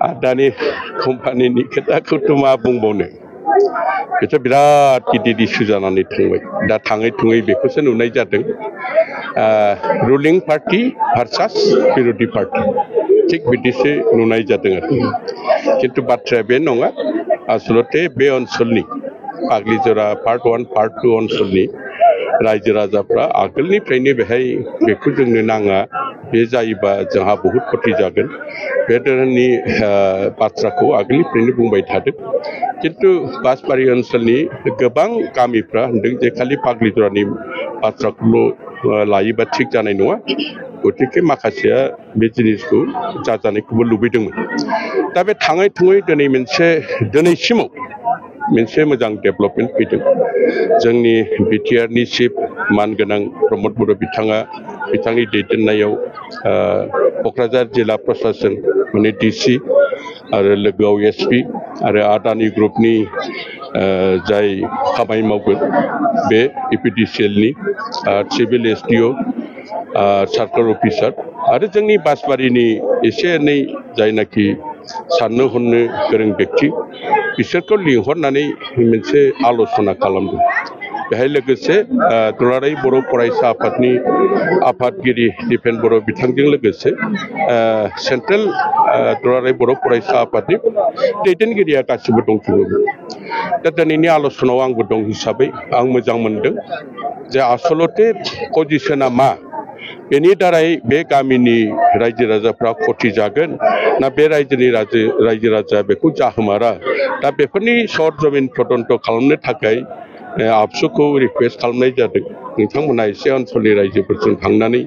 Adani company ni खोथाखौथ' मा बुंबावनो बेथ' बिराद गिदिर इस्यु जानानै थांबाय दा थाङै थुङै बेखौसो नुनाय जादों रुलिं पार्टी भार्सास बिरोधी पार्टी थिग बिदिसो नुनाय जादों आरो खिन्थु बाथ्राया बे नङा आसलते बे ओनसोलनि पाग्लिजरा पार्ट 1 पार्ट 2 ओनसोलनि रायजो राजाफ्रा आगोलनिफ्रायनो बेहाय बेखौ जोंनो नाङा बे जायोबा जोंहा बहुत खथि जागोन बे धरननि बाथ्राखौ आगोलनिफ्रायनो बुंबाय थादों किन्तु बासबारि ओनसोलनि गोबां गामिफ्रा होनदों जे खालि पाग्लिजरानि बाथ्राखौल' लायोबा थिग जानाय नङा गतिके माखासेया बे जिनिसखौ जाजानायखौबो लुबैदोंमोन दा बे थाङै थुङै दिनैसिमाव मोनसे मोजां डेभेलपमेन्ट फैदों जोंनि बिटिआरनि चिफ मानगोनां प्रमद बर' बिथाङा बिथांनि दैदेननायाव क'क्राझार जिल्ला प्रशासन माने डिसि आरो लोगोआव एसपि आरो आदानि ग्रुपनि जाय खामानि मावगोन बे इपिडिसिएलनि सिभिल एसडिअ सार्कल अफिसार आरो जोंनि बासबारिनि एसे एनै जायनाखि साननो हनो गोरों व्यक्ति बिसोरखौ लिंहरनानै मोनसे आल'सना खालामदों बेहाय लोगोसे दुलाराय बर' फरायसा आफादनि आफादगिरि दिपेन बर' बिथांजों लोगोसे सेन्ट्रेल दुलाराय बर' फरायसा आफादनि दैदेनगिरिया गासिबो दंजोबो दा दिनैनि आल'सनायाव आंबो दं हिसाबै आं मोजां मोनदों जे आसलते पजिशना मा बेनि दारै बे गामिनि रायजो राजाफ्रा खथि जागोन ना बे रायजो राजा बेखौ जाहोमारा दा बेफोरनि सर्ट जमिन तदन्त खालामनो थाखाय आबसुखौ रिक्वेस्ट खालामनाय जादों नोंथांमोना एसे ओनसोलनि रायजोफोरजों थांनानै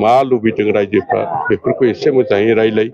मा लुबैदों रायजोफ्रा बेफोरखौ एसे मोजाङै रायलाय